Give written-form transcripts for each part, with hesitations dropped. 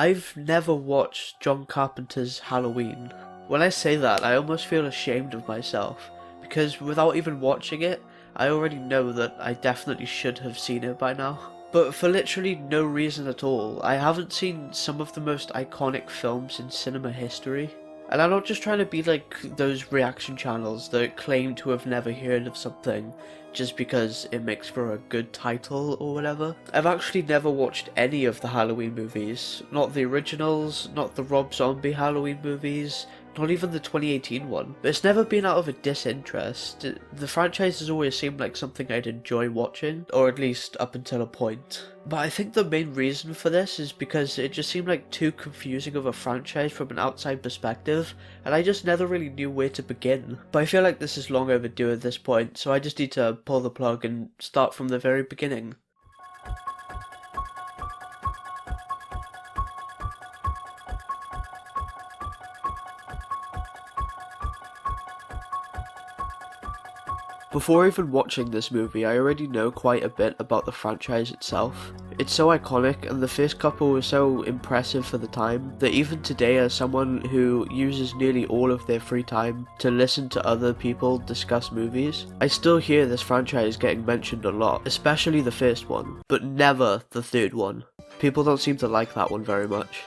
I've never watched John Carpenter's Halloween. When I say that, I almost feel ashamed of myself, because without even watching it, I already know that I definitely should have seen it by now. But for literally no reason at all, I haven't seen some of the most iconic films in cinema history. And I'm not just trying to be like those reaction channels that claim to have never heard of something just because it makes for a good title or whatever. I've actually never watched any of the Halloween movies. Not the originals, not the Rob Zombie Halloween movies, not even the 2018 one. But it's never been out of a disinterest. The franchise has always seemed like something I'd enjoy watching, or at least up until a point. But I think the main reason for this is because it just seemed like too confusing of a franchise from an outside perspective, and I just never really knew where to begin. But I feel like this is long overdue at this point, so I just need to pull the plug and start from the very beginning. Before even watching this movie, I already know quite a bit about the franchise itself. It's so iconic, and the first couple were so impressive for the time, that even today, as someone who uses nearly all of their free time to listen to other people discuss movies, I still hear this franchise getting mentioned a lot, especially the first one, but never the third one. People don't seem to like that one very much.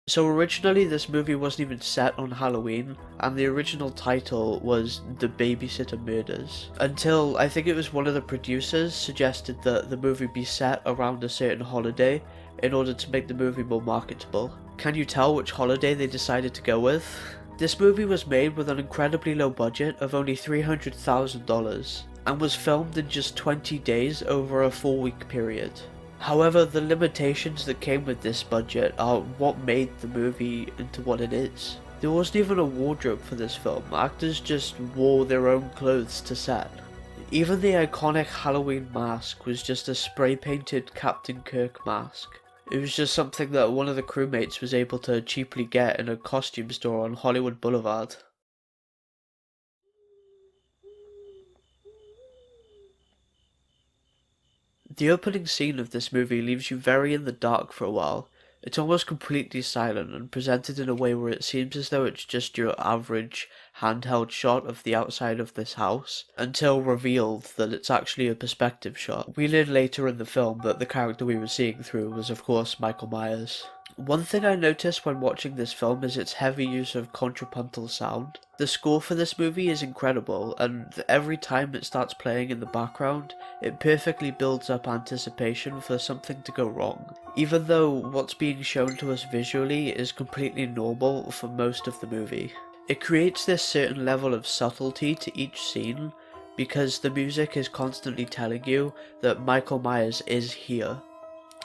So originally this movie wasn't even set on Halloween, and the original title was The Babysitter Murders, until I think it was one of the producers suggested that the movie be set around a certain holiday in order to make the movie more marketable. Can you tell which holiday they decided to go with? This movie was made with an incredibly low budget of only $300,000 and was filmed in just 20 days over a 4-week period. However, the limitations that came with this budget are what made the movie into what it is. There wasn't even a wardrobe for this film, actors just wore their own clothes to set. Even the iconic Halloween mask was just a spray-painted Captain Kirk mask. It was just something that one of the crewmates was able to cheaply get in a costume store on Hollywood Boulevard. The opening scene of this movie leaves you very in the dark for a while. It's almost completely silent and presented in a way where it seems as though it's just your average handheld shot of the outside of this house, until revealed that it's actually a perspective shot. We learn later in the film that the character we were seeing through was of course Michael Myers. One thing I noticed when watching this film is its heavy use of contrapuntal sound. The score for this movie is incredible, and every time it starts playing in the background, it perfectly builds up anticipation for something to go wrong, even though what's being shown to us visually is completely normal for most of the movie. It creates this certain level of subtlety to each scene, because the music is constantly telling you that Michael Myers is here.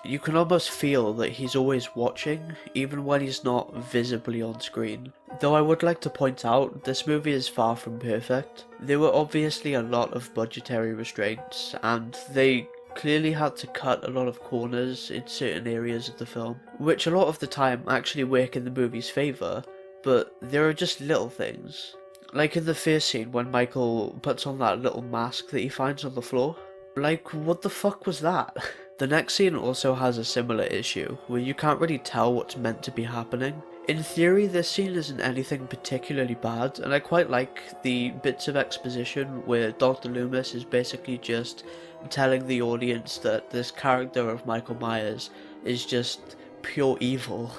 You can almost feel that he's always watching, even when he's not visibly on screen. Though I would like to point out, this movie is far from perfect. There were obviously a lot of budgetary restraints, and they clearly had to cut a lot of corners in certain areas of the film, which a lot of the time actually work in the movie's favour, but there are just little things. Like in the first scene when Michael puts on that little mask that he finds on the floor. Like, what the fuck was that? The next scene also has a similar issue, where you can't really tell what's meant to be happening. In theory, this scene isn't anything particularly bad, and I quite like the bits of exposition where Dr. Loomis is basically just telling the audience that this character of Michael Myers is just pure evil.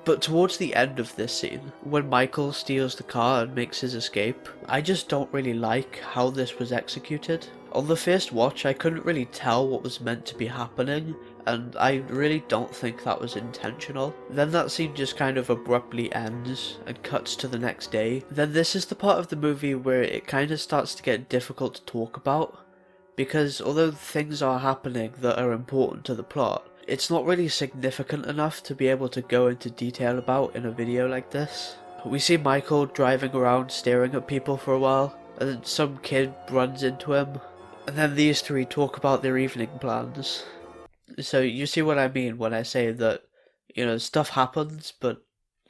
But towards the end of this scene, when Michael steals the car and makes his escape, I just don't really like how this was executed. On the first watch, I couldn't really tell what was meant to be happening, and I really don't think that was intentional. Then that scene just kind of abruptly ends and cuts to the next day. Then this is the part of the movie where it kind of starts to get difficult to talk about, because although things are happening that are important to the plot, it's not really significant enough to be able to go into detail about in a video like this. We see Michael driving around staring at people for a while, and then some kid runs into him, and then these three talk about their evening plans. So you see what I mean when I say that, stuff happens, but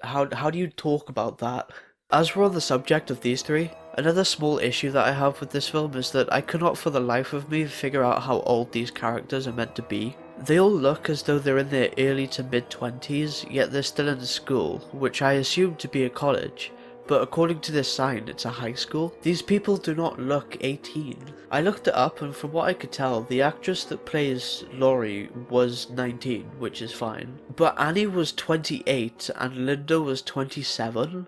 how do you talk about that? As we're on the subject of these three, another small issue that I have with this film is that I cannot for the life of me figure out how old these characters are meant to be. They all look as though they're in their early to mid-20s, yet they're still in school, which I assume to be a college, but according to this sign it's a high school. These people do not look 18. I looked it up, and from what I could tell, the actress that plays Laurie was 19, which is fine. But Annie was 28 and Linda was 27?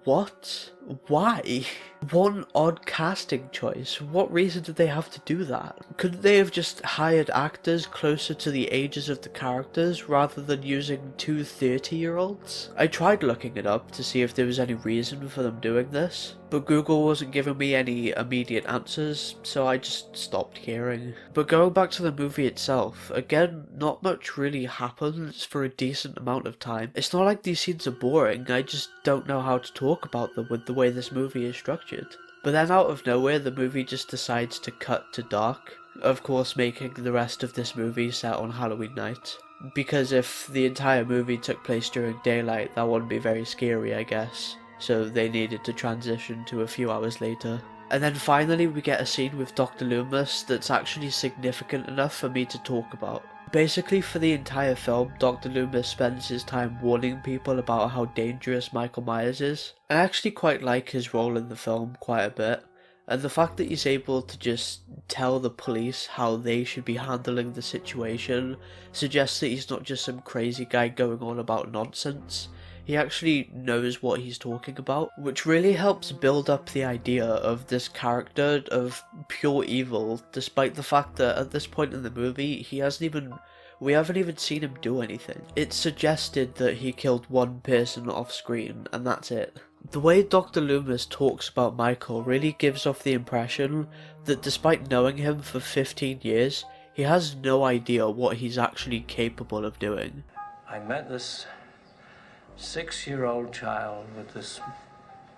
What? Why? One odd casting choice. What reason did they have to do that? Couldn't they have just hired actors closer to the ages of the characters rather than using two 30-year-olds? I tried looking it up to see if there was any reason for them doing this, but Google wasn't giving me any immediate answers, so I just stopped caring. But going back to the movie itself, again, not much really happens for a decent amount of time. It's not like these scenes are boring, I just don't know how to talk about them with the way this movie is structured. But then out of nowhere, the movie just decides to cut to dark, of course making the rest of this movie set on Halloween night. Because if the entire movie took place during daylight, that wouldn't be very scary, I guess. So they needed to transition to a few hours later. And then finally we get a scene with Dr. Loomis that's actually significant enough for me to talk about. Basically, for the entire film, Dr. Loomis spends his time warning people about how dangerous Michael Myers is. I actually quite like his role in the film quite a bit, and the fact that he's able to just tell the police how they should be handling the situation suggests that he's not just some crazy guy going on about nonsense. He actually knows what he's talking about, which really helps build up the idea of this character of pure evil, despite the fact that at this point in the movie, we haven't even seen him do anything. It's suggested that he killed one person off screen, and that's it. The way Dr. Loomis talks about Michael really gives off the impression that despite knowing him for 15 years, he has no idea what he's actually capable of doing. I met this 6-year-old child with this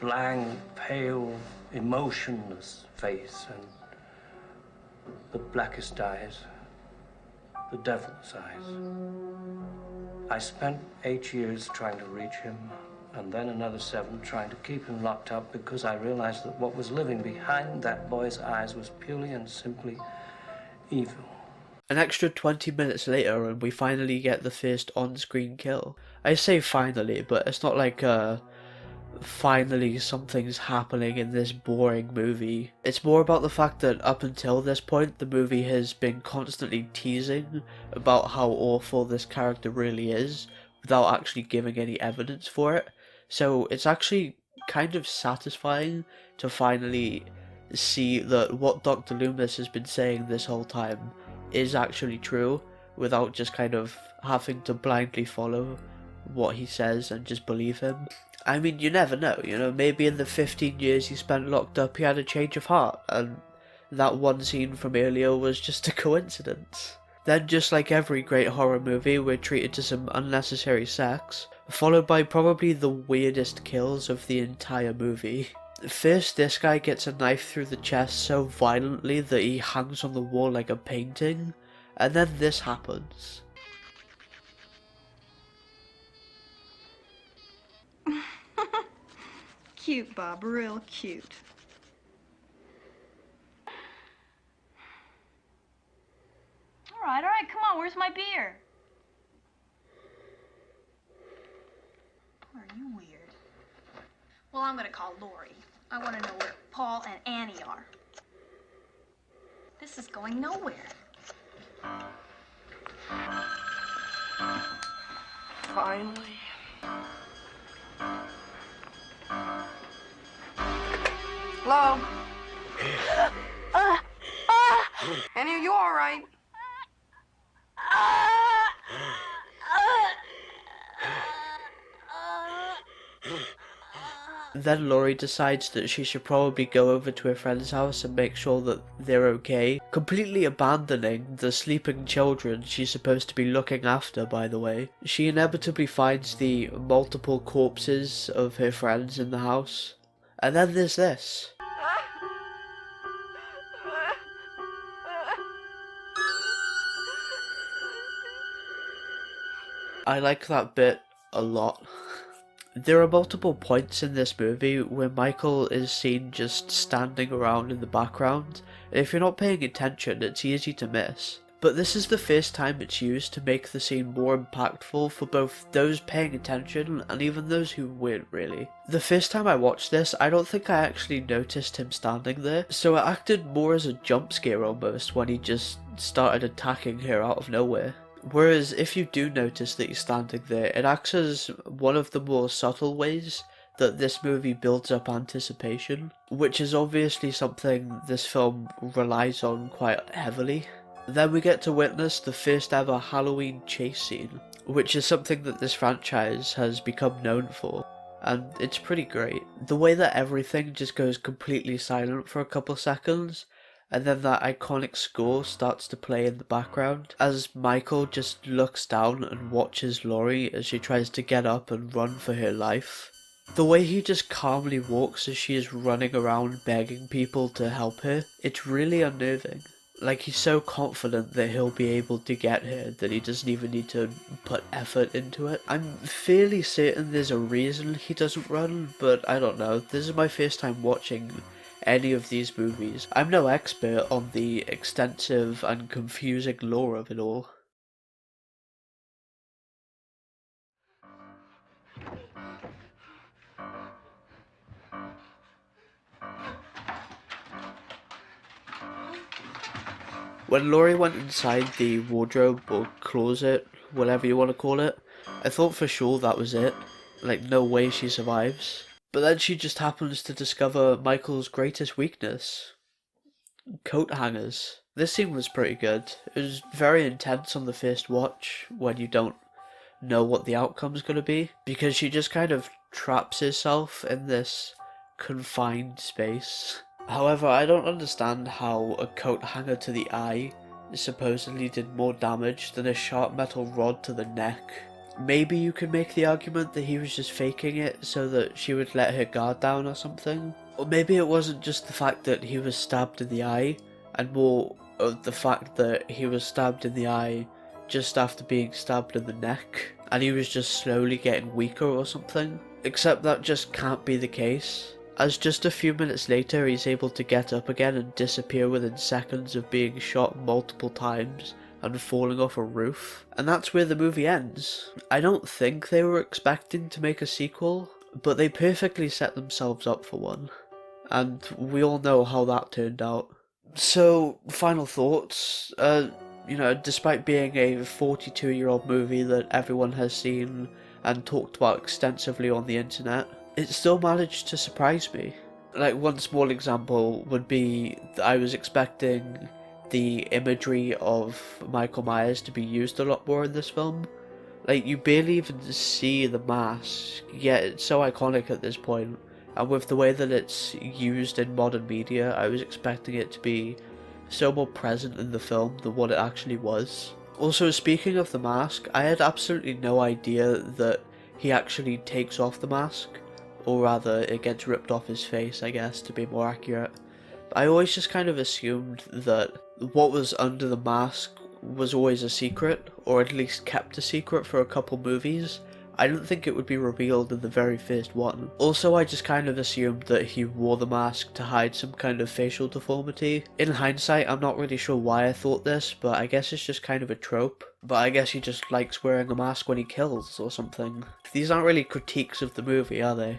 blank, pale, emotionless face and the blackest eyes, the devil's eyes. I spent 8 years trying to reach him, and then another 7 trying to keep him locked up because I realized that what was living behind that boy's eyes was purely and simply evil. An extra 20 minutes later and we finally get the first on-screen kill. I say finally, but it's not like finally something's happening in this boring movie. It's more about the fact that up until this point the movie has been constantly teasing about how awful this character really is without actually giving any evidence for it. So it's actually kind of satisfying to finally see that what Dr. Loomis has been saying this whole time is actually true, without just kind of having to blindly follow what he says and just believe him. I mean, you never know, maybe in the 15 years he spent locked up he had a change of heart, and that one scene from earlier was just a coincidence. Then, just like every great horror movie, we're treated to some unnecessary sex, followed by probably the weirdest kills of the entire movie. First, this guy gets a knife through the chest so violently that he hangs on the wall like a painting, and then this happens. Cute, Bob, real cute. All right, come on, where's my beer? Are you weird? Well, I'm gonna call Lori. I want to know where Paul and Annie are. This is going nowhere. Finally. Hello? Annie, are you all right? Then Laurie decides that she should probably go over to her friend's house and make sure that they're okay, completely abandoning the sleeping children she's supposed to be looking after, by the way. She inevitably finds the multiple corpses of her friends in the house. And then there's this. I like that bit a lot. There are multiple points in this movie where Michael is seen just standing around in the background, and if you're not paying attention, it's easy to miss. But this is the first time it's used to make the scene more impactful for both those paying attention and even those who weren't really. The first time I watched this, I don't think I actually noticed him standing there, so it acted more as a jump scare almost when he just started attacking her out of nowhere. Whereas if you do notice that he's standing there, it acts as one of the more subtle ways that this movie builds up anticipation, which is obviously something this film relies on quite heavily. Then we get to witness the first ever Halloween chase scene, which is something that this franchise has become known for, and it's pretty great. The way that everything just goes completely silent for a couple seconds, and then that iconic score starts to play in the background, as Michael just looks down and watches Laurie as she tries to get up and run for her life. The way he just calmly walks as she is running around begging people to help her, it's really unnerving. Like, he's so confident that he'll be able to get her that he doesn't even need to put effort into it. I'm fairly certain there's a reason he doesn't run, but I don't know. This is my first time watching any of these movies. I'm no expert on the extensive and confusing lore of it all. When Laurie went inside the wardrobe or closet, whatever you want to call it, I thought for sure that was it. Like, no way she survives. But then she just happens to discover Michael's greatest weakness: coat hangers. This scene was pretty good. It was very intense on the first watch when you don't know what the outcome's going to be, because she just kind of traps herself in this confined space. However, I don't understand how a coat hanger to the eye supposedly did more damage than a sharp metal rod to the neck. Maybe you could make the argument that he was just faking it so that she would let her guard down or something. Or maybe it wasn't just the fact that he was stabbed in the eye, and more of the fact that he was stabbed in the eye just after being stabbed in the neck, and he was just slowly getting weaker or something. Except that just can't be the case, as just a few minutes later he's able to get up again and disappear within seconds of being shot multiple times and falling off a roof. And that's where the movie ends. I don't think they were expecting to make a sequel, but they perfectly set themselves up for one. And we all know how that turned out. So, final thoughts. Despite being a 42-year-old movie that everyone has seen and talked about extensively on the internet, it still managed to surprise me. Like, one small example would be that I was expecting the imagery of Michael Myers to be used a lot more in this film. Like, you barely even see the mask, yet it's so iconic at this point, and with the way that it's used in modern media, I was expecting it to be so more present in the film than what it actually was. Also, speaking of the mask, I had absolutely no idea that he actually takes off the mask, or rather it gets ripped off his face, I guess, to be more accurate. I always just kind of assumed that what was under the mask was always a secret, or at least kept a secret for a couple movies. I didn't think it would be revealed in the very first one. Also, I just kind of assumed that he wore the mask to hide some kind of facial deformity. In hindsight, I'm not really sure why I thought this, but I guess it's just kind of a trope. But I guess he just likes wearing a mask when he kills, or something. These aren't really critiques of the movie, are they?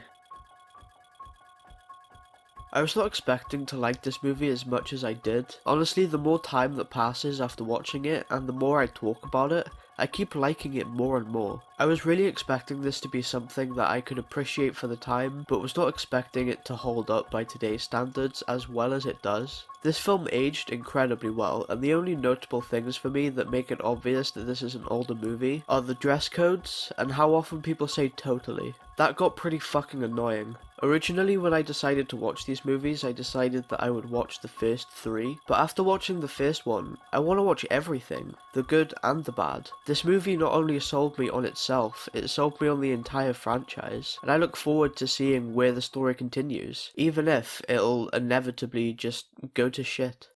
I was not expecting to like this movie as much as I did. Honestly, the more time that passes after watching it, and the more I talk about it, I keep liking it more and more. I was really expecting this to be something that I could appreciate for the time, but was not expecting it to hold up by today's standards as well as it does. This film aged incredibly well, and the only notable things for me that make it obvious that this is an older movie are the dress codes and how often people say totally. That got pretty fucking annoying. Originally, when I decided to watch these movies, I decided that I would watch the first three, but after watching the first one, I want to watch everything, the good and the bad. This movie not only sold me on itself, it sold me on the entire franchise, and I look forward to seeing where the story continues, even if it'll inevitably just go to shit.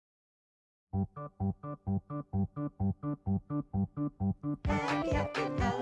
Happy, happy,